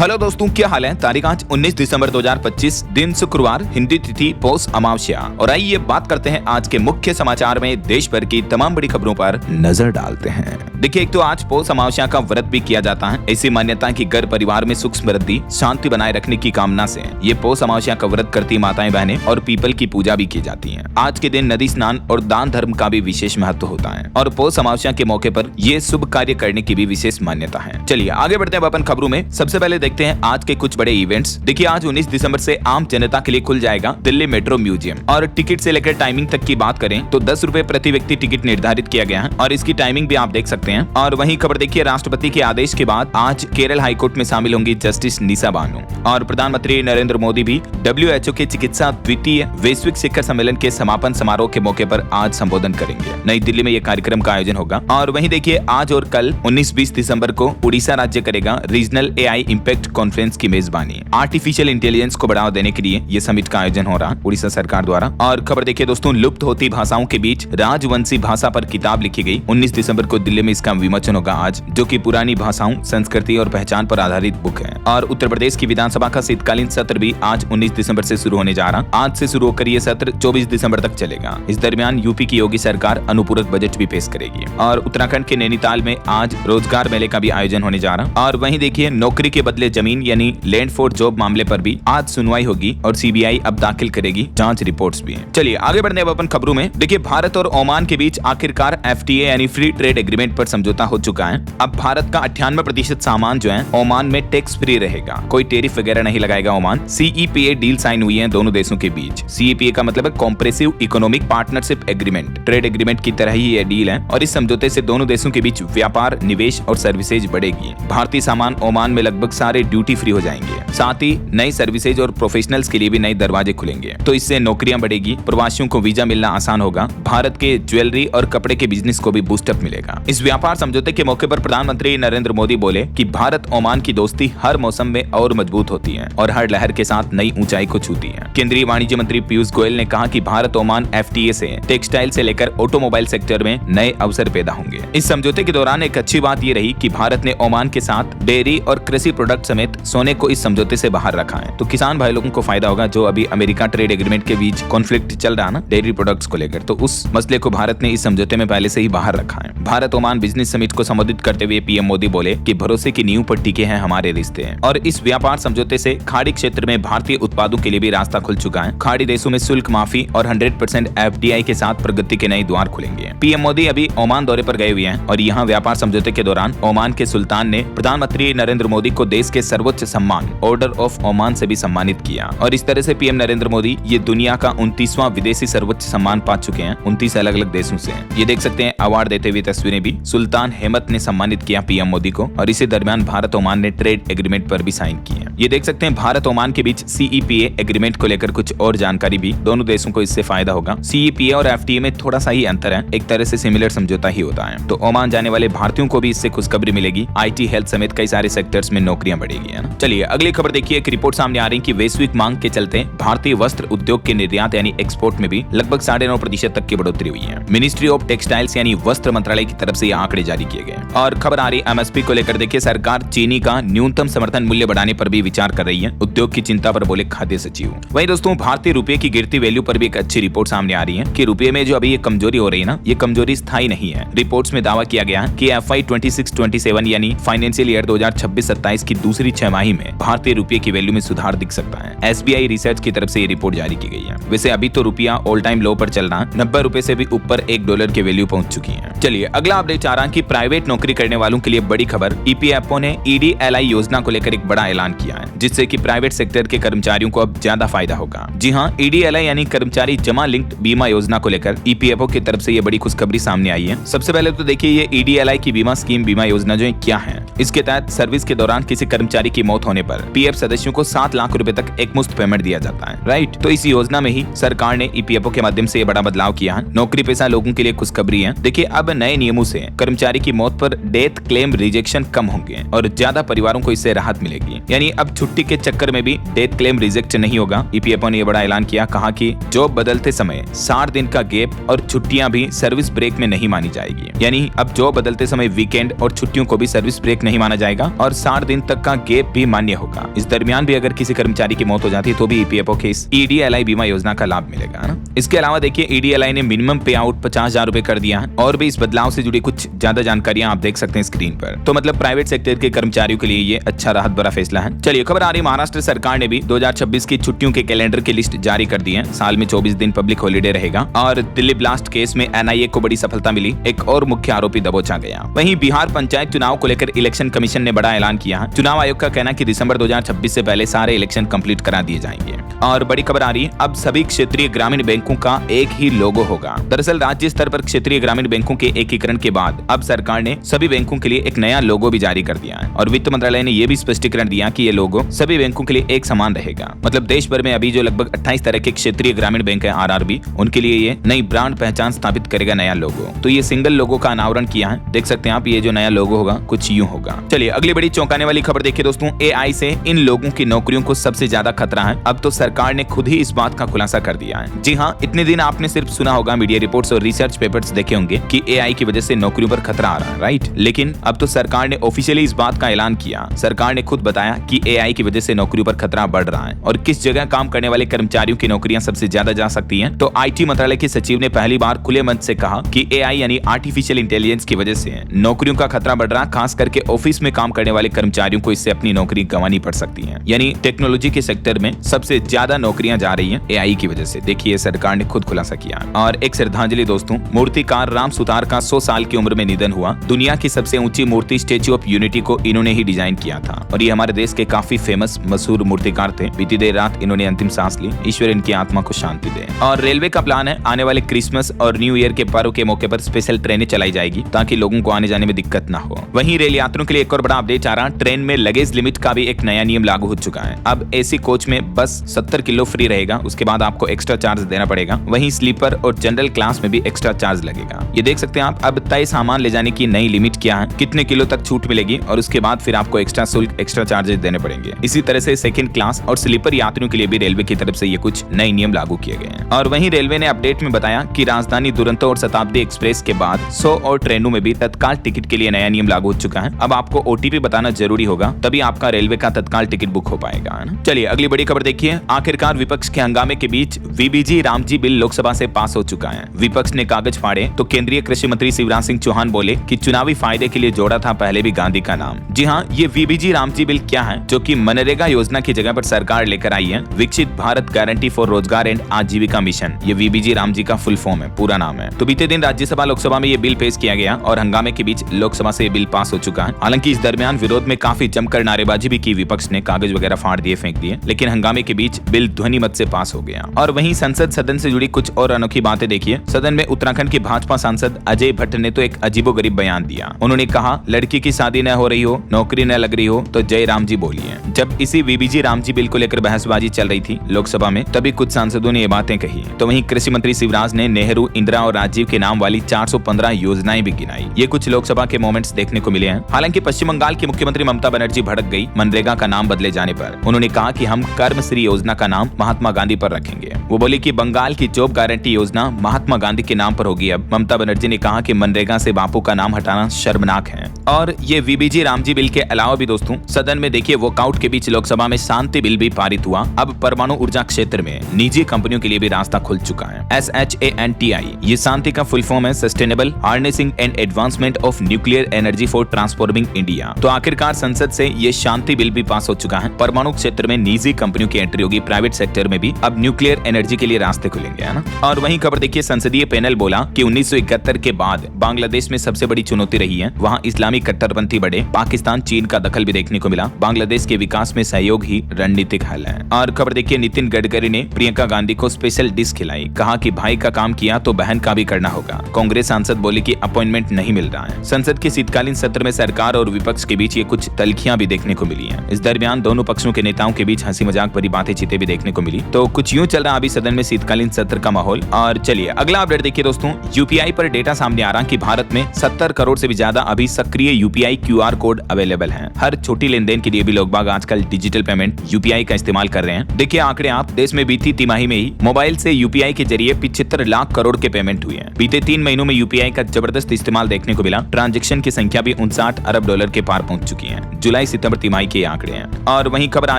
Hello दोस्तों, क्या हाल है। तारीख आज 19 दिसंबर 2025, दिन शुक्रवार, हिंदी तिथि पौष अमावस्या। और आइए बात करते हैं आज के मुख्य समाचार में देश भर की तमाम बड़ी खबरों पर नजर डालते हैं। देखिए, एक तो आज पौष अमावस्या का व्रत भी किया जाता है। ऐसी मान्यता है कि घर परिवार में सुख समृद्धि शांति बनाए रखने की कामना से ये पौष अमावस्या का व्रत करती माताएं बहनें और पीपल की पूजा भी की जाती है। आज के दिन नदी स्नान और दान धर्म का भी विशेष महत्व होता है और पौष अमावस्या के मौके पर ये शुभ कार्य करने की भी विशेष मान्यता है। चलिए आगे बढ़ते हैं अपन खबरों में। सबसे पहले देखते हैं आज के कुछ बड़े इवेंट्स। देखिए, आज 19 दिसंबर से आम जनता के लिए खुल जाएगा दिल्ली मेट्रो म्यूजियम। और टिकट से लेकर टाइमिंग तक की बात करें तो 10 रुपए प्रति व्यक्ति टिकट निर्धारित किया गया है और इसकी टाइमिंग भी आप देख सकते हैं। और वहीं खबर देखिए, राष्ट्रपति के आदेश के बाद आज केरल हाईकोर्ट में शामिल होंगी जस्टिस निशा बानो। और प्रधानमंत्री नरेंद्र मोदी भी WHO के चिकित्सा द्वितीय वैश्विक शिखर सम्मेलन के समापन समारोह के मौके पर आज संबोधन करेंगे। नई दिल्ली में यह कार्यक्रम का आयोजन होगा। और वहीं देखिए, आज और कल 19-20 दिसंबर को उड़ीसा राज्य करेगा रीजनल AI इम्पैक्ट कॉन्फ्रेंस की मेजबानी। आर्टिफिशियल इंटेलिजेंस को बढ़ावा देने के लिए ये समिट का आयोजन हो रहा उड़ीसा सरकार द्वारा। और खबर देखिए दोस्तों, लुप्त होती भाषाओं के बीच राजवंशी भाषा पर किताब लिखी गई। 19 दिसंबर को दिल्ली में इसका विमोचन होगा आज, जो कि पुरानी भाषाओं, संस्कृति और पहचान पर आधारित बुक है। और उत्तर प्रदेश की विधानसभा का शीतकालीन सत्र भी आज 19 दिसंबर से शुरू होने जा रहा। आज से शुरू होकर ये सत्र 24 दिसंबर तक चलेगा। इस दरमियान यूपी की योगी सरकार अनुपूरक बजट भी पेश करेगी। और उत्तराखंड के नैनीताल में आज रोजगार मेले का भी आयोजन होने जा रहा। और वहीं देखिए, नौकरी के बदले जमीन यानी लैंड फॉर जॉब मामले पर भी आज सुनवाई होगी और CBI अब दाखिल करेगी जांच रिपोर्ट्स भी। चलिए आगे बढ़ने अब अपन खबरों में। देखिए, भारत और ओमान के बीच आखिरकार FTA यानी फ्री ट्रेड एग्रीमेंट पर समझौता हो चुका है। अब भारत का 98% सामान जो है ओमान में टैक्स फ्री रहेगा, कोई टेरिफ वगैरह नहीं लगाएगा ओमान। CEPA डील साइन हुई है दोनों देशों के बीच। CEPA का मतलब है compressive economic partnership agreement. Trade agreement की तरह ही यह डील है और इस समझौते से दोनों देशों के बीच व्यापार, निवेश और सर्विसेज बढ़ेगी। भारतीय सामान ओमान में लगभग सारे ड्यूटी फ्री हो जाएंगे। साथ ही नई सर्विसेज और प्रोफेशनल्स के लिए भी नए दरवाजे खुलेंगे, तो इससे नौकरियां बढ़ेगी, प्रवासियों को वीजा मिलना आसान होगा, भारत के ज्वेलरी और कपड़े के बिजनेस को भी बूस्टअप मिलेगा। इस व्यापार समझौते के मौके पर प्रधानमंत्री नरेंद्र मोदी बोले कि भारत ओमान की दोस्ती हर मौसम में और मजबूत होती है और हर लहर के साथ नई ऊंचाई को छूती है। केंद्रीय वाणिज्य मंत्री पीयूष गोयल ने कहा कि भारत ओमान FTA से टेक्सटाइल से लेकर ऑटोमोबाइल सेक्टर में नए अवसर पैदा होंगे। इस समझौते के दौरान एक अच्छी बात यह रही कि भारत ने ओमान के साथ डेयरी और कृषि प्रोडक्ट समेत सोने को इस समझौते से बाहर रखा है, तो किसान भाई लोगों को फायदा होगा। जो अभी अमेरिका ट्रेड एग्रीमेंट के बीच कॉन्फ्लिक्ट चल रहा ना डेयरी प्रोडक्ट्स को लेकर, तो उस मसले को भारत ने इस समझौते में पहले से ही बाहर रखा है। भारत ओमान बिजनेस समिट को संबोधित करते हुए PM मोदी बोले कि भरोसे की नींव पर टिके हैं हमारे रिश्ते हैं। और इस व्यापार समझौते से खाड़ी क्षेत्र में भारतीय उत्पादों के लिए भी रास्ता खुल चुका है। खाड़ी देशों में शुल्क माफी और 100% FDI के साथ प्रगति के नए द्वार खुलेंगे। PM मोदी अभी ओमान दौरे पर गए हुए हैं और यहाँ व्यापार समझौते के दौरान ओमान के सुल्तान ने प्रधानमंत्री नरेंद्र मोदी को देश के सर्वोच्च सम्मान ऑर्डर ऑफ ओमान से भी सम्मानित किया। और इस तरह से PM नरेंद्र मोदी ये दुनिया का 29वां विदेशी सर्वोच्च सम्मान पा चुके हैं 29 अलग अलग देशों से। ये देख सकते हैं अवार्ड देते हुए तस्वीरें भी सुल्तान हेमत ने सम्मानित किया PM मोदी को। और इसी दरमियान भारत ओमान ने ट्रेड एग्रीमेंट पर भी साइन किया। ये देख सकते हैं भारत ओमान के बीच CEPA एग्रीमेंट को लेकर कुछ और जानकारी भी। दोनों देशों को इससे फायदा होगा। CEPA और FTA में थोड़ा सा ही अंतर है, एक तरह से सिमिलर समझौता ही होता है। तो ओमान जाने वाले भारतीयों को भी इससे खुशखबरी मिलेगी। IT, हेल्थ समेत कई सारे सेक्टर्स में नौकरियां बढ़ेगी, है ना। चलिए अगली खबर देखिए, एक रिपोर्ट सामने आ रही है कि वैश्विक मांग के चलते भारतीय वस्त्र उद्योग के निर्यात यानी एक्सपोर्ट में भी लगभग 9.5% तक की बढ़ोतरी हुई है। मिनिस्ट्री ऑफ टेक्सटाइल्स यानी वस्त्र मंत्रालय की तरफ से ये आंकड़े जारी किए गए। और खबर आ रही MSP को लेकर देखिए, सरकार चीनी का न्यूनतम समर्थन मूल्य बढ़ाने पर भी विचार कर रही है। उद्योग की चिंता पर बोले खाद्य सचिव। वहीं दोस्तों, भारतीय रुपये की गिरती वैल्यू पर भी एक अच्छी रिपोर्ट सामने आ रही है कि रुपये में जो अभी ये कमजोरी हो रही है ना, ये कमजोरी स्थायी नहीं है। रिपोर्ट्स में दावा किया गया है कि FY 26-27 यानी फाइनेंशियल ईयर 2026-27 की दूसरी छमाही में भारतीय रुपये की वैल्यू में सुधार दिख सकता है। SBI रिसर्च की तरफ से ये रिपोर्ट जारी की गई है। वैसे अभी तो रुपया ऑल टाइम लो पर चल रहा है, 90 रुपए से भी ऊपर $1 की वैल्यू पहुंच चुकी है। चलिए अगला अपडेट आ रहा है कि प्राइवेट नौकरी करने वालों के लिए बड़ी खबर। EPFO ने EDLI योजना को लेकर एक बड़ा ऐलान किया है, जिससे कि प्राइवेट सेक्टर के कर्मचारियों को अब ज्यादा फायदा होगा। जी हाँ, EDLI यानी कर्मचारी जमा लिंक्ड बीमा योजना को लेकर EPFO की तरफ से ये बड़ी खुशखबरी सामने आई है। सबसे पहले तो देखिए, ये EDLI की बीमा स्कीम बीमा योजना जो है क्या है। इसके तहत सर्विस के दौरान किसी कर्मचारी की मौत होने पर PF सदस्यों को 7 लाख रुपए तक एक मुश्त पेमेंट दिया जाता है, राइट। तो इस योजना में ही सरकार ने EPFO के माध्यम से ये बड़ा बदलाव किया है। नौकरी पेशा लोगों के लिए खुशखबरी है। देखिए, अब नए नियमों से कर्मचारी की मौत पर डेथ क्लेम रिजेक्शन कम होंगे और ज्यादा परिवारों को इससे राहत मिलेगी। यानी अब छुट्टी के चक्कर में भी डेथ क्लेम रिजेक्ट नहीं होगा। EPFO ने यह बड़ा ऐलान किया, कहा कि जॉब बदलते समय 60 दिन का गैप और छुट्टियां भी सर्विस ब्रेक में नहीं मानी जाएगी। यानी अब जॉब बदलते समय वीकेंड और छुट्टियों को भी सर्विस ब्रेक नहीं माना जाएगा और 60 दिन तक का गैप भी मान्य होगा। इस दरमियान भी अगर किसी कर्मचारी की मौत हो जाती है तो भी ईपीएफओ के इस ईडीएलआई बीमा योजना का लाभ मिलेगा ना। इसके अलावा देखिए ईडीएलआई ने मिनिमम पे आउट 50,000 रुपए कर दिया है और भी इस बदलाव से जुड़ी कुछ ज्यादा जानकारियां आप देख सकते हैं स्क्रीन पर। तो मतलब प्राइवेट सेक्टर के कर्मचारियों के लिए ये अच्छा राहत भरा फैसला है। चलिए खबर आ रही महाराष्ट्र सरकार ने भी 2026 की छुट्टियों के कैलेंडर की लिस्ट जारी कर दी है। साल में 24 दिन पब्लिक हॉलीडे रहेगा और दिल्ली ब्लास्ट केस में एनआईए को बड़ी सफलता मिली, एक और मुख्य आरोपी दबोचा गया। वहीं बिहार पंचायत चुनाव को लेकर इलेक्शन कमीशन ने बड़ा ऐलान किया है। चुनाव आयोग का कहना है कि दिसंबर 2026 से पहले सारे इलेक्शन कंप्लीट करा दिए जाएंगे। और बड़ी खबर आ रही है, अब सभी क्षेत्रीय ग्रामीण बैंकों का एक ही लोगो होगा। दरअसल राज्य स्तर पर क्षेत्रीय ग्रामीण बैंकों के एकीकरण के बाद अब सरकार ने सभी बैंकों के लिए एक नया लोगो भी जारी कर दिया है और वित्त मंत्रालय ने यह भी स्पष्टीकरण दिया कि ये लोगो सभी बैंकों के लिए एक समान रहेगा। मतलब देश भर में अभी जो लगभग 28 तरह के क्षेत्रीय ग्रामीण बैंक है आरआरबी, उनके लिए ये नई ब्रांड पहचान स्थापित करेगा नया लोगो। तो ये सिंगल लोगो का अनावरण किया है, देख सकते हैं आप। ये जो नया लोगो होगा कुछ यूं होगा। चलिए अगली बड़ी चौंकाने वाली खबर देखिए दोस्तों, एआई से इन लोगों की नौकरियों को सबसे ज्यादा खतरा है। अब तो सरकार ने खुद ही इस बात का खुलासा कर दिया है। जी हाँ, इतने दिन आपने सिर्फ सुना होगा, मीडिया रिपोर्ट्स और रिसर्च पेपर्स देखे होंगे कि एआई की वजह से नौकरियों पर खतरा आ रहा है, राइट। लेकिन अब तो सरकार ने ऑफिशियली इस बात का ऐलान किया। सरकार ने खुद बताया कि एआई की वजह से नौकरियों पर खतरा बढ़ रहा है और किस जगह काम करने वाले कर्मचारियों की नौकरियां सबसे ज्यादा जा सकती हैं। तो आईटी मंत्रालय के सचिव ने पहली बार खुले मंच से कहा कि एआई यानी आर्टिफिशियल इंटेलिजेंस की वजह से नौकरियों का खतरा बढ़ रहा है। खास करके ऑफिस में काम करने वाले कर्मचारियों को इससे अपनी नौकरी गंवानी पड़ सकती है। यानी टेक्नोलॉजी के सेक्टर में सबसे ज्यादा नौकरियां जा रही हैं एआई की वजह से। देखिए सरकार ने खुद खुलासा किया। और एक श्रद्धांजलि दोस्तों, मूर्तिकार राम सुतार का 100 साल की उम्र में निधन हुआ। दुनिया की सबसे ऊंची मूर्ति स्टैच्यू ऑफ यूनिटी को इन्होंने ही डिजाइन किया था और ये हमारे देश के काफी फेमस मशहूर मूर्तिकार थे। बीती देर रात इन्होंने अंतिम सांस ली, ईश्वर इनकी आत्मा को शांति दे। और रेलवे का प्लान है आने वाले क्रिसमस और न्यू ईयर के पर्व के मौके पर स्पेशल ट्रेनें चलाई जाएगी ताकि लोगों को आने जाने में दिक्कत न हो। वहीं रेल यात्रियों के लिए एक और बड़ा अपडेट आ रहा, ट्रेन में लगेज लिमिट का भी एक नया नियम लागू हो चुका है। अब एसी कोच में बस 70 किलो फ्री रहेगा, उसके बाद आपको एक्स्ट्रा चार्ज देना पड़ेगा। वहीं स्लीपर और जनरल क्लास में भी एक्स्ट्रा चार्ज लगेगा। ये देख सकते हैं आप। अब तय सामान ले जाने की नई लिमिट क्या है, कितने किलो तक छूट मिलेगी और उसके बाद फिर आपको एक्स्ट्रा शुल्क, एक्स्ट्रा चार्जेस देने पड़ेंगे। इसी तरह से सेकंड क्लास और स्लीपर यात्रियों के लिए भी रेलवे की तरफ से ये कुछ नए नियम लागू किए गए हैं। और वहीं रेलवे ने अपडेट में बताया कि राजधानी दुरंतो और शताब्दी एक्सप्रेस के बाद 100 और ट्रेनों में भी तत्काल टिकट के लिए नया नियम लागू हो चुका है। अब आपको ओटीपी बताना जरूरी होगा, तभी आपका रेलवे का तत्काल टिकट बुक हो पाएगा। चलिए अगली बड़ी खबर देखिए। आखिरकार विपक्ष के हंगामे के बीच वीबीजी रामजी बिल लोकसभा से पास हो चुका है। विपक्ष ने कागज फाड़े तो केंद्रीय कृषि मंत्री शिवराज सिंह चौहान बोले कि चुनावी फायदे के लिए जोड़ा था पहले भी गांधी का नाम। जी हाँ, ये वीबीजी रामजी बिल क्या है, जो कि मनरेगा योजना की जगह पर सरकार लेकर आई है, विकसित भारत गारंटी फॉर रोजगार एंड आजीविका मिशन। ये वीबीजी रामजी का फुल फॉर्म है, पूरा नाम है। तो बीते दिन राज्यसभा लोकसभा में ये बिल पेश किया गया और हंगामे के बीच लोकसभा से ये बिल पास हो चुका है। हालांकि इस दरमियान विरोध में काफी जमकर नारेबाजी भी की विपक्ष ने, कागज वगैरह फाड़ दिए, फेंक दिए, लेकिन हंगामे के बीच बिल ध्वनि मत से पास हो गया। और वहीं संसद सदन से जुड़ी कुछ और अनोखी बातें देखिए। सदन में उत्तराखंड के भाजपा सांसद अजय भट्ट ने तो एक अजीबोगरीब बयान दिया। उन्होंने कहा, लड़की की शादी न हो रही हो, नौकरी न लग रही हो तो जय राम जी बोलिए। जब इसी वीबीजी रामजी बिल को लेकर बहसबाजी चल रही थी लोकसभा में, तभी कुछ सांसदों ने ये बातें कही। तो वहीं कृषि मंत्री शिवराज ने नेहरू, इंदिरा और राजीव के नाम वाली 415 योजनाएं भी गिनाई। ये कुछ लोकसभा के मोमेंट्स देखने को मिले हैं। हालांकि पश्चिम बंगाल की मुख्यमंत्री ममता बनर्जी भड़क गई मनरेगा का नाम बदले जाने पर। उन्होंने कहा कि हम कर्मश्री योजना का नाम महात्मा गांधी पर रखेंगे। वो बोले कि बंगाल की जॉब गारंटी योजना महात्मा गांधी के नाम पर होगी। अब ममता बनर्जी ने कहा कि मनरेगा से बापू का नाम हटाना शर्मनाक है। और ये वीबीजी रामजी बिल के अलावा भी दोस्तों सदन में देखिए वॉकआउट के बीच लोकसभा में शांति बिल भी पारित हुआ। अब परमाणु ऊर्जा क्षेत्र में निजी कंपनियों के लिए भी रास्ता खुल चुका है। SHANTI ये शांति का फुल फॉर्म है, sustainable harnessing and advancement of nuclear energy for transforming India. तो आखिरकार संसद से ये शांति बिल भी पास हो चुका है। परमाणु क्षेत्र में निजी कंपनियों की एंट्री होगी, प्राइवेट सेक्टर में भी अब न्यूक्लियर एनर्जी के लिए रास्ते खुलेंगे, है ना। और वहीं खबर देखिए, संसदीय पैनल बोला कि 1971 के बाद बांग्लादेश में सबसे बड़ी चुनौती रही है। वहां इस्लामी कट्टरपंथी बढ़े, पाकिस्तान चीन का दखल भी देखने को मिला। बांग्लादेश के विकास में सहयोग ही रणनीतिक हल है। और खबर देखिए, नितिन गडकरी ने प्रियंका गांधी को स्पेशल डिश खिलाई, कहा कि भाई का काम किया तो बहन का भी करना होगा। कांग्रेस सांसद बोले कि अपॉइंटमेंट नहीं मिल रहा है। संसद के शीतकालीन सत्र में सरकार और विपक्ष के बीच ये कुछ तल्खियां भी देखने को मिली हैं। इस दरमियान दोनों पक्षों के नेताओं के बीच हंसी मजाक भरी बातें चीतें भी देखने को मिली। तो कुछ यूं चल रहा अभी सदन में शीतकालीन सत्र का माहौल। और चलिए अगला अपडेट देखिए दोस्तों, यूपीआई पर डेटा सामने आ रहा कि भारत में 70 करोड़ से भी ज्यादा अभी सक्रिय यूपीआई QR कोड अवेलेबल है। हर छोटी लेनदेन के लिए भी लोग बाग आजकल डिजिटल पेमेंट यूपीआई का इस्तेमाल कर रहे हैं। देखिए आंकड़े आप, देश में बीती तिमाही में ही मोबाइल से यूपीआई के जरिए 75 लाख करोड़ के पेमेंट हुए हैं। बीते 3 महीनों में यूपीआई का जबरदस्त इस्तेमाल देखने को मिला। ट्रांजैक्शन की संख्या भी $59 अरब के पार पहुंच चुकी है। जुलाई सितंबर तिमाही के आंकड़े हैं। और वहीं खबर आ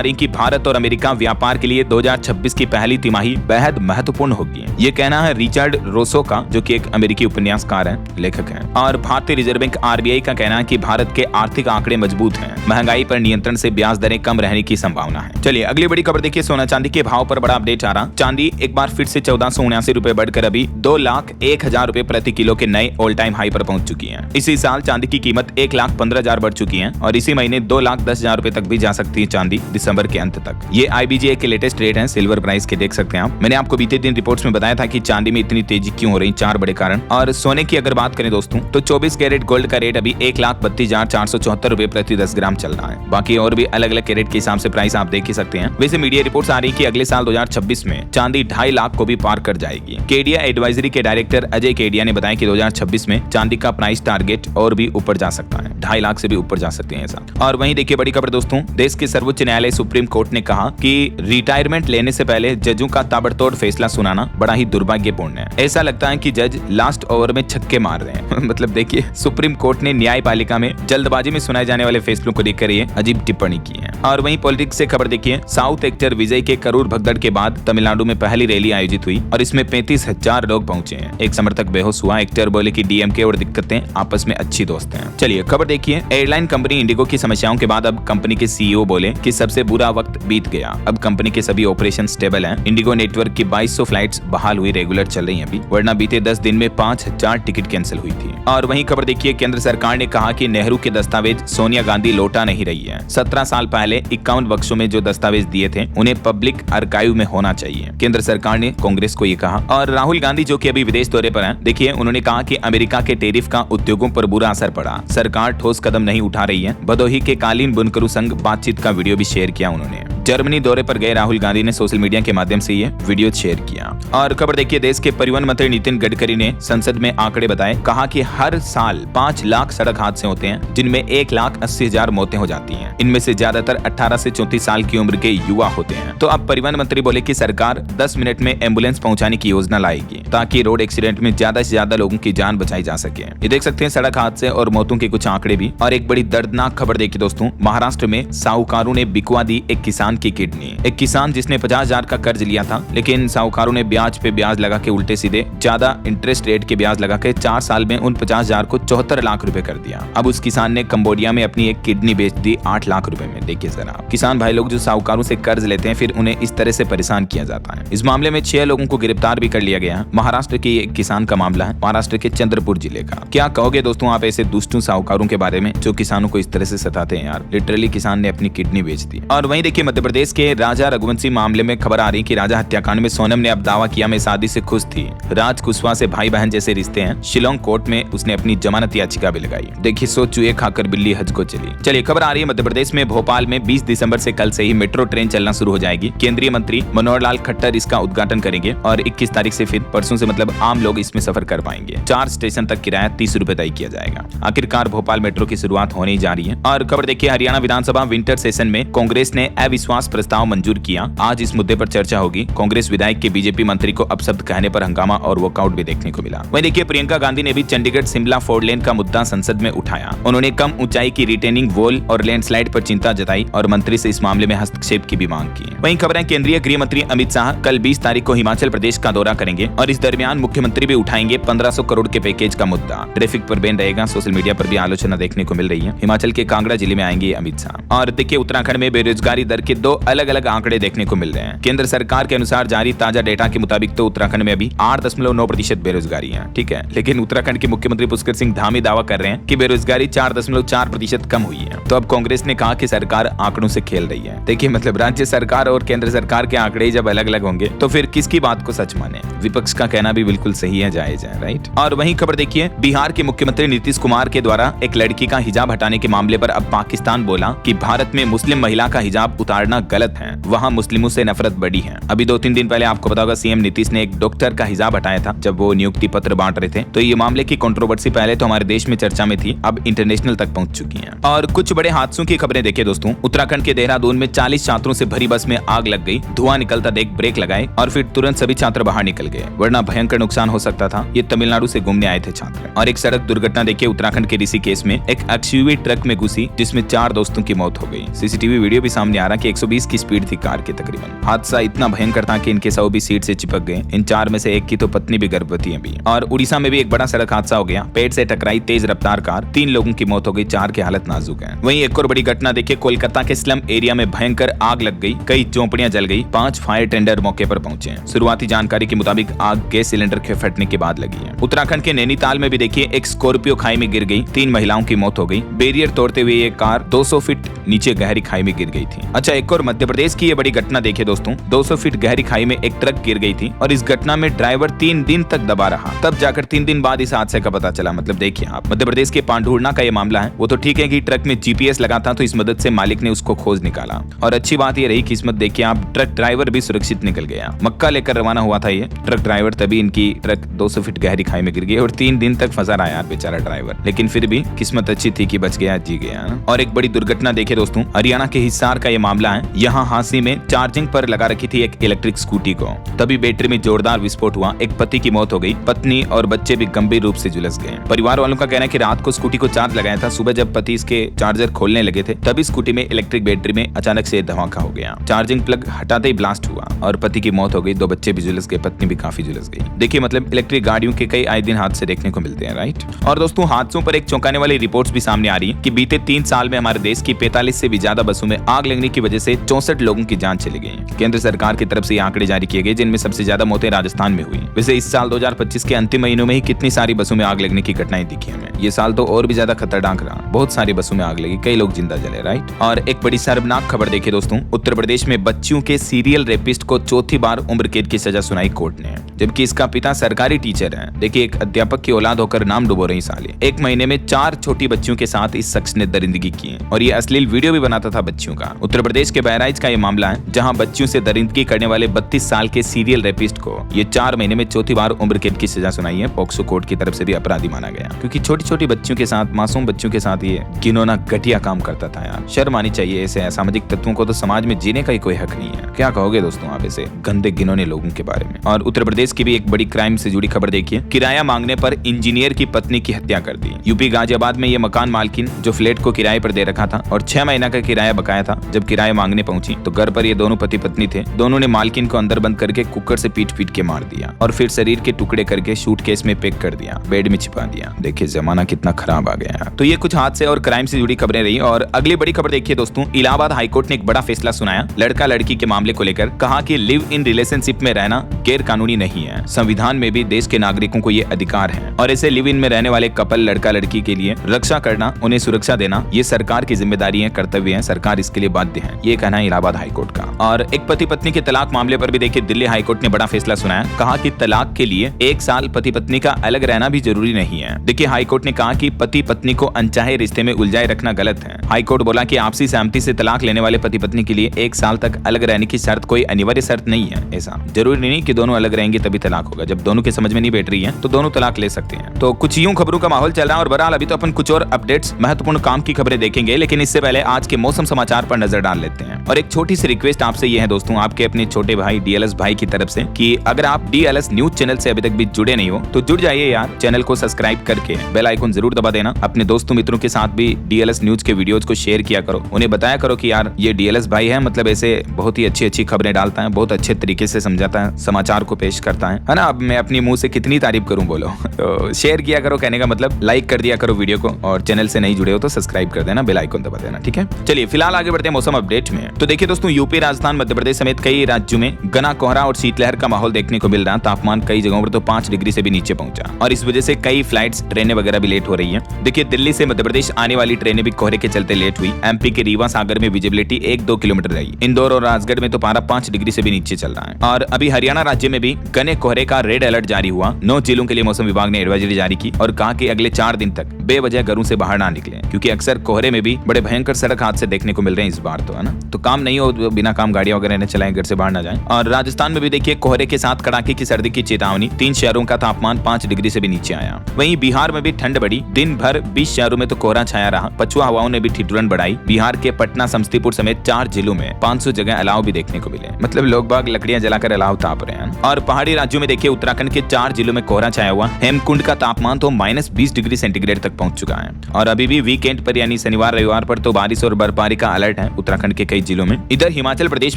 रही है कि भारत और अमेरिका व्यापार के लिए 2026 की पहली तिमाही बेहद महत्वपूर्ण होगी। ये कहना है रिचर्ड रोसो का, जो कि एक अमेरिकी उपन्यासकार है, लेखक है। और भारतीय रिजर्व बैंक आरबीआई का कहना है कि भारत के आर्थिक आंकड़े मजबूत हैं, महंगाई पर नियंत्रण से ब्याज दरें कम रहने की संभावना है। चलिए अगली बड़ी खबर देखिए, सोना चांदी के भाव पर बड़ा अपडेट आ रहा। चांदी एक बार फिर से 1479 रुपए बढ़कर अभी 2,01,000 रुपए प्रति किलो के नए ऑल टाइम हाई पर पहुंच चुकी है। इसी साल चांदी की कीमत 1,15,000 बढ़ चुकी है और इसी महीने 2,10,000 रुपए तक भी जा सकती है चांदी दिसंबर के अंत तक। ये IBGA के लेटेस्ट रेट है सिल्वर प्राइस के, देख सकते हैं आप। मैंने आपको बीते दिन रिपोर्ट्स में बताया था कि चांदी में इतनी तेजी क्यों हो रही, 4 बड़े कारण। और सोने की अगर बात करें दोस्तों तो 24 कैरेट गोल्ड का रेट अभी 1,32,474 रुपए प्रति 10 ग्राम चल रहा है। बाकी और भी अलग अलग कैरेट के हिसाब से प्राइस आप देख ही सकते हैं। वैसे मीडिया रिपोर्ट्स आ रही है कि अगले साल 2026 में चांदी 2.5 लाख को भी पार कर जाएगी। केडिया एडवाइजरी के डायरेक्टर अजय केडिया ने बताया कि 2026 में चांदी का प्राइस टारगेट और भी ऊपर जा सकता है, 2.5 लाख से भी ऊपर जा सकते हैं ऐसा। और वहीं देखिए बड़ी खबर दोस्तों, देश के सर्वोच्च न्यायालय सुप्रीम कोर्ट ने कहा कि रिटायरमेंट लेने से पहले जजों का ताबड़तोड़ फैसला सुनाना बड़ा ही दुर्भाग्यपूर्ण है। ऐसा लगता है कि जज लास्ट ओवर में छक्के मार रहे हैं। मतलब देखिए सुप्रीम कोर्ट ने न्यायपालिका में जल्दबाजी में सुनाए जाने वाले फैसलों को देखकर ये अजीब टिप्पणी की है। और वहीं पॉलिटिक्स से खबर देखिए, साउथ एक्टर विजय के करूर भगदड़ के बाद तमिलनाडु में पहली रैली आयोजित हुई और इसमें 35,000 लोग पहुंचे हैं। एक समर्थक बेहोश हुआ। एक्टर बोले कि डीएमके और दिक्कतें आपस में अच्छी दोस्त हैं। चलिए खबर देखिए, एयरलाइन कंपनी इंडिगो की समस्याओं के बाद अब कंपनी के सीईओ बोले कि सबसे बुरा वक्त बीत गया, अब कंपनी के सभी ऑपरेशन स्टेबल हैं। इंडिगो नेटवर्क की 2200 फ्लाइट्स बहाल हुई, रेगुलर चल रही हैं अभी, वरना बीते 10 दिन में 5,000 टिकट कैंसिल हुई थी। और वहीं खबर देखिए, केंद्र सरकार ने कहा कि नेहरू के दस्तावेज सोनिया गांधी लौटा नहीं रही है। 17 साल पहले 51 बक्सों में जो दस्तावेज दिए थे उन्हें पब्लिक आर्काइव में होना चाहिए, केंद्र सरकार ने कांग्रेस को ये कहा। और राहुल गांधी जो कि अभी विदेश दौरे पर हैं, देखिए उन्होंने कहा कि अमेरिका के टैरिफ का उद्योगों पर बुरा असर पड़ा, सरकार ठोस कदम नहीं उठा रही है। भदोही के कालीन बुनकरों संग बातचीत का वीडियो भी शेयर किया उन्होंने। जर्मनी दौरे पर गए राहुल गांधी ने सोशल मीडिया के माध्यम से ये वीडियो शेयर किया। और खबर देखिए, देश के परिवहन मंत्री नितिन गडकरी ने संसद में आंकड़े बताए, कहा कि हर साल 5 लाख सड़क हादसे होते हैं जिनमें 1,80,000 मौतें हो जाती हैं। इनमें से ज्यादातर 18 से 34 साल की उम्र के युवा होते हैं। तो अब परिवहन मंत्री बोले कि सरकार 10 मिनट में एम्बुलेंस पहुंचाने की योजना लाएगी ताकि रोड एक्सीडेंट में ज्यादा से ज्यादा लोगों की जान बचाई जा सके। ये देख सकते हैं सड़क हादसे और मौतों के कुछ आंकड़े भी। और एक बड़ी दर्दनाक खबर देखिए दोस्तों, महाराष्ट्र में साहूकारों ने बिकवा दी एक किसान की किडनी। एक किसान जिसने 50,000 का कर्ज लिया था, लेकिन साहूकारों ने ब्याज पे ब्याज लगा के उल्टे सीधे ज्यादा इंटरेस्ट रेट के ब्याज लगा के 4 साल में उन 50,000 को 74 लाख रुपए कर दिया। अब उस किसान ने कंबोडिया में अपनी एक किडनी बेच दी 8 लाख रुपए में। देखिए जरा, किसान भाई लोग जो साहूकारों से कर्ज लेते हैं फिर उन्हें इस तरह से परेशान किया जाता है। इस मामले में 6 लोगों को गिरफ्तार भी कर लिया गया। महाराष्ट्र के एक किसान का मामला है, महाराष्ट्र के चंद्रपुर जिले का। क्या कहोगे दोस्तों आप ऐसे दुष्टों साहूकारों के बारे में जो किसानों को इस तरह से सताते हैं यार। लिटरली किसान ने अपनी किडनी बेच दी। और वहीं देखिए मध्य प्रदेश के राजा रघुवंशी मामले में खबर आ रही कि राजा हत्याकांड में सोनम ने अब दावा किया मैं शादी से खुश थी। राज कुशवाहा से भाई बहन जैसे रिश्ते हैं। शिलोंग कोर्ट में उसने अपनी जमानत याचिका भी लगाई। देखिए सो चूहे खाकर बिल्ली हज को चली। चलिए खबर आ रही है मध्य प्रदेश में भोपाल में 20 दिसंबर से कल से ही मेट्रो ट्रेन चलना शुरू हो जाएगी। केंद्रीय मंत्री मनोहर लाल खट्टर इसका उद्घाटन करेंगे और 21 तारीख से फिर परसों से मतलब आम लोग इसमें सफर कर पाएंगे। 4 स्टेशन तक किराया 30 रुपए तय किया जाएगा। आखिरकार भोपाल मेट्रो की शुरुआत होने जा रही है। और खबर देखिए, हरियाणा विधानसभा विंटर सेशन में कांग्रेस ने अविश्वास प्रस्ताव मंजूर किया। आज इस मुद्दे पर चर्चा होगी। कांग्रेस विधायक के बीजेपी मंत्री को अपशब्द कहने पर हंगामा और वॉकआउट भी देखने को मिला। वहीं देखिए प्रियंका गांधी ने भी चंडीगढ़ शिमला 4 लेन का मुद्दा संसद में उठाया। उन्होंने कम ऊंचाई की रिटेनिंग वॉल और लैंडस्लाइड पर चिंता जताई और मंत्री से इस मामले में हस्तक्षेप की भी मांग की। वहीं खबरें, केंद्रीय गृह मंत्री अमित शाह कल 20 तारीख को हिमाचल प्रदेश का दौरा करेंगे और इस दरमियान मुख्यमंत्री भी उठाएंगे 1500 करोड़ के पैकेज का मुद्दा। ट्रैफिक पर बैन रहेगा। सोशल मीडिया पर भी आलोचना देखने को मिल रही है। हिमाचल के कांगड़ा जिले में आएंगे अमित शाह। और देखिए उत्तराखंड में बेरोजगारी दर के 2 अलग अलग आंकड़े देखने को मिल रहे हैं। केंद्र सरकार के अनुसार जारी ताजा डेटा के मुताबिक तो उत्तराखंड में अभी 8.9% बेरोजगारी है, ठीक है। लेकिन उत्तराखंड के मुख्यमंत्री पुष्कर सिंह धामी दावा कर रहे हैं कि बेरोजगारी 4.4% कम हुई है। तो अब कांग्रेस ने कहा कि सरकार आंकड़ों से खेल रही है। देखिए मतलब राज्य सरकार और केंद्र सरकार के आंकड़े जब अलग अलग होंगे तो फिर किसकी बात को सच माने। विपक्ष का कहना भी बिल्कुल सही है, जायज है, राइट। और वहीं खबर देखिए, बिहार के मुख्यमंत्री नीतीश कुमार के द्वारा एक लड़की का हिजाब हटाने के मामले पर अब पाकिस्तान बोला कि भारत में मुस्लिम महिला का हिजाब उतारना गलत है, वहाँ मुस्लिमों से नफरत बढ़ी है। अभी 2-3 दिन पहले आपको पता होगा सीएम सीएम नीतीश ने एक डॉक्टर का हिजाब हटाया था जब वो नियुक्ति पत्र बांट रहे थे। तो ये मामले की कंट्रोवर्सी पहले तो हमारे देश में चर्चा में थी, अब इंटरनेशनल तक पहुंच चुकी है। और कुछ बड़े हादसों की खबरें देखिए दोस्तों। उत्तराखंड के देहरादून में 40 छात्रों से भरी बस में आग लग गई। धुआं निकलता देख ब्रेक लगाए और फिर तुरंत सभी छात्र बाहर निकल गए, वरना भयंकर नुकसान हो सकता था। ये तमिलनाडु से घूमने आए थे छात्र। और एक सड़क दुर्घटना देखिए उत्तराखंड के ऋषिकेश में एक एक्सयूवी ट्रक में घुसी जिसमें 4 दोस्तों की मौत हो गई। सीसीटीवी वीडियो भी सामने आ रहा कि 120 की स्पीड थी कार की तकरीबन। हादसा इतना भयंकर था कि इनके शव भी सीट से चिपक गए। इन 4 में से एक की तो पत्नी भी गर्भवती है भी। और उड़ीसा में भी एक बड़ा सड़क हादसा हो गया। पेड़ से टकराई तेज रफ्तार कार, 3 लोगों की मौत हो गई, 4 की हालत नाजुक है। वहीं एक और बड़ी घटना देखिए, कोलकाता के स्लम एरिया में भयंकर आग लग गई, कई झोंपड़ियां जल गई, 5 फायर टेंडर मौके पर पहुंचे। शुरुआती जानकारी के मुताबिक आग गैस सिलेंडर के फटने के बाद लगी है। उत्तराखंड के नैनीताल में भी देखिए एक स्कॉर्पियो खाई में गिर गई, 3 महिलाओं की मौत हो गई। बैरियर तोड़ते हुए ये कार 200 फीट नीचे गहरी खाई में गिर गई थी। अच्छा, एक और मध्य प्रदेश की ये बड़ी घटना देखिए दोस्तों। 200 फीट गहरी खाई में एक ट्रक गिर गई थी और इस घटना में ड्राइवर 3 दिन तक दबा रहा, तब जाकर 3 दिन बाद इस हादसे का पता चला। मतलब देखिए आप, मध्य प्रदेश के पांढुर्णा का ये मामला है। वो तो ठीक है कि ट्रक में जीपीएस लगा था तो इस मदद से मालिक ने उसको खोज निकाला। और अच्छी बात ये रही किस्मत देखिए आप, ट्रक ड्राइवर भी सुरक्षित निकल गया। मक्का लेकर रवाना हुआ था ये ट्रक ड्राइवर, तभी इनकी ट्रक 200 फीट गहरी खाई में गिर गई और 3 दिन तक फंसा रहा यार बेचारा ड्राइवर। लेकिन फिर भी किस्मत अच्छी थी कि बच गया, जी गया। और एक बड़ी दुर्घटना देखिए दोस्तों, हरियाणा के हिसार का ये मामला है। यहाँ हांसी में चार्जिंग पर लगा रखी थी एक इलेक्ट्रिक स्कूटी को, तभी बैटरी में जोरदार विस्फोट हुआ। एक पति की मौत हो गई, पत्नी और बच्चे भी गंभीर रूप से झुलस गए। परिवार वालों का कहना है कि रात को स्कूटी को चार्ज लगाया था, सुबह जब पति इसके चार्जर खोलने लगे थे तभी स्कूटी में इलेक्ट्रिक बैटरी में अचानक से धमाका हो गया। चार्जिंग प्लग हटाते ही ब्लास्ट हुआ और पति की मौत हो गई, 2 बच्चे भी झुलस गए, पत्नी भी काफी झुलस गई। देखिए मतलब इलेक्ट्रिक गाड़ियों के कई आए दिन हादसे देखने को मिलते हैं, राइट। और दोस्तों हादसों पर एक चौंकाने वाली रिपोर्ट्स भी सामने आ रही है कि बीते 3 साल में हमारे देश की 45 से भी ज्यादा बसों में आग लगने की वजह से 64 लोगों की जान चली गई। केंद्र सरकार की तरफ से ये आंकड़े जारी किए गए जिनमें सबसे ज्यादा मौतें राजस्थान में हुई। वैसे इस साल 2025 के अंतिम महीनों में ही कितनी सारी बसों में आग लगने की घटनाएं दिखी हमें। ये साल तो और भी ज्यादा खतरनाक रहा, बहुत सारी बसों में आग लगी, कई लोग जिंदा जले, राइट। और एक बड़ी शर्मनाक खबर देखिए दोस्तों, उत्तर प्रदेश में बच्चियों के सीरियल रेपिस्ट को 4थी बार उम्र कैद की सजा सुनाई कोर्ट ने, जबकि इसका पिता सरकारी टीचर है। देखिए एक अध्यापक की औलाद होकर नाम डुबो रही साले। 1 महीने में 4 छोटी बच्चियों के साथ इस शख्स ने दरिंदगी की है और ये अश्लील वीडियो भी बनाता था बच्चियों का। उत्तर प्रदेश के बहराइच का ये मामला है जहां बच्चियों से दरिंदगी करने वाले 32 साल के सीरियल रेपिस्ट को ये 4 महीने में 4थी बार उम्र कैद की सजा सुनाई है। पॉक्सो कोर्ट की तरफ से भी अपराधी माना गया क्योंकि छोटी छोटी बच्चियों के साथ, मासूम बच्चियों के साथ ये घिनौना घटिया काम करता था यार। शर्म आनी चाहिए ऐसे असामाजिक तत्वों को, तो समाज में जीने का ही कोई हक नहीं है। क्या कहोगे दोस्तों आप ऐसे गंदे घिनौने लोगों के बारे में। और उत्तर प्रदेश की भी एक बड़ी क्राइम से जुड़ी खबर देखिए, किराया मांगने पर इंजीनियर की पत्नी की हत्या कर दी। यूपी गाजियाबाद में ये मकान मालकिन जो फ्लैट को किराए पर दे रखा था और 6 महीना का किराया बकाया था, जब किराया मांगने पहुंची तो घर पर ये दोनों पति पत्नी थे। दोनों ने मालकिन को अंदर बंद करके कुकर से पीट पीट के मार दिया और फिर शरीर के टुकड़े करके सूटकेस में पैक कर दिया, बेड में छिपा दिया। देखिए जमाना कितना खराब आ गया। तो ये कुछ हादसे और क्राइम से जुड़ी खबरें रही। और अगली बड़ी खबर देखिए दोस्तों, इलाहाबाद हाईकोर्ट ने एक बड़ा फैसला सुनाया लड़का लड़की के मामले को लेकर। कहा कि लिव इन रिलेशनशिप में रहना गैर कानूनी नहीं है, संविधान में भी देश के नागरिकों को ये अधिकार है और ऐसे लिव इन में रहने वाले कपल लड़का लड़की के लिए रक्षा करना, उन्हें सुरक्षा देना ये सरकार की जिम्मेदारी है, कर्तव्य है, सरकार इसके लिए बाध्य है। ये कहना है इलाहाबाद हाईकोर्ट का। और एक पति पत्नी के तलाक मामले पर भी देखिए दिल्ली हाईकोर्ट ने बड़ा फैसला सुनाया। कहा कि तलाक के लिए 1 साल पति पत्नी का अलग रहना भी जरूरी नहीं है। देखिए हाईकोर्ट ने कहा कि पति पत्नी को अनचाहे रिश्ते में उलझाए रखना गलत है। हाईकोर्ट बोला कि आपसी सहमति से तलाक लेने वाले पति पत्नी के लिए 1 साल तक अलग रहने की शर्त कोई अनिवार्य शर्त नहीं है। ऐसा जरूरी नहीं कि दोनों अलग रहेंगे तभी तलाक होगा। जब दोनों के समझ में नहीं बैठ रही है तो दोनों तलाक ले सकते हैं। तो कुछ यूं खबरों का माहौल चल रहा है और बहरहाल अभी तो अपन कुछ और अपडेट्स, महत्वपूर्ण काम की खबरें देखेंगे, लेकिन इससे पहले आज के मौसम समाचार पर नजर डाल लेते हैं। और एक छोटी सी रिक्वेस्ट आपसे ये है दोस्तों, आपके अपने छोटे भाई डीएलएस भाई की तरफ से, कि अगर आप डीएलएस न्यूज चैनल से अभी तक भी जुड़े नहीं हो तो जुड़ जाइए यार। चैनल को सब्सक्राइब करके बेल आइकन जरूर दबा देना। अपने दोस्तों मित्रों के साथ भी डीएलएस न्यूज के वीडियोज को शेयर किया करो, उन्हें बताया करो कि यार ये डीएलएस भाई है, मतलब ऐसे बहुत ही अच्छी अच्छी खबरें डालता है, बहुत अच्छे तरीके से समझाता है, समाचार को पेश करता है ना। अब मैं अपनी मुंह से कितनी तारीफ करूं बोलो। तो शेयर किया करो, कहने का मतलब लाइक कर दिया करो वीडियो को, और चैनल से नहीं जुड़े हो तो सब्सक्राइब कर देना, बेल आइकन दबा देना, ठीक है। चलिए फिलहाल आगे बढ़ते हैं मौसम अपडेट में। तो देखिए दोस्तों, यूपी, राजस्थान, मध्य प्रदेश समेत कई राज्यों में घना कोहरा और शीतलहर का माहौल देखने को मिल रहा। तापमान कई जगहों पर तो 5 डिग्री से भी नीचे पहुंचा और इस वजह से कई फ्लाइट्स, ट्रेनें वगैरह भी लेट हो रही है। देखिए दिल्ली से मध्य प्रदेश आने वाली ट्रेनें भी कोहरे के चलते लेट हुई। एमपी के रीवा सागर में विजिबिलिटी 1-2 किलोमीटर रही। इंदौर और राजगढ़ में तो पारा 5 डिग्री से भी नीचे चल रहा है। और अभी हरियाणा राज्य में भी घने कोहरे का रेड अलर्ट जारी हुआ। 9 जिलों के लिए मौसम विभाग ने एडवाइजरी जारी की और कहा कि अगले 4 दिन तक बेवजह घरों से बाहर ना निकले, क्योंकि अक्सर कोहरे में भी बड़े भयंकर सड़क हादसे देखने को मिल रहे हैं इस बार तो, है ना। तो काम नहीं हो तो बिना काम गाड़ियां वगैरह न चलाएं, घर से बाहर ना जाएं। और राजस्थान में भी देखिए कोहरे के साथ कड़ाके की सर्दी की चेतावनी, 3 शहरों का तापमान 5 डिग्री से भी नीचे आया। वहीं बिहार में भी ठंड बढ़ी, दिन भर 20 शहरों में तो कोहरा छाया रहा। पछुआ हवाओं ने भी ठिठुरन बढ़ाई। बिहार के पटना, समस्तीपुर समेत 4 जिलों में 500 जगह अलाव भी देखने को मिले, मतलब लोग बाग लकड़ियां जलाकर अलाव ताप रहे हैं। और पहाड़ी राज्यों में देखिए उत्तराखंड के 4 जिलों में कोहरा छाया हुआ। हेमकुंड का तापमान तो -20 डिग्री सेंटीग्रेड तक पहुंच चुका है। और अभी भी वीकेंड पर यानी शनिवार रविवार पर तो बारिश और बर्फबारी का अलर्ट है उत्तराखंड के कई जिलों में। इधर हिमाचल प्रदेश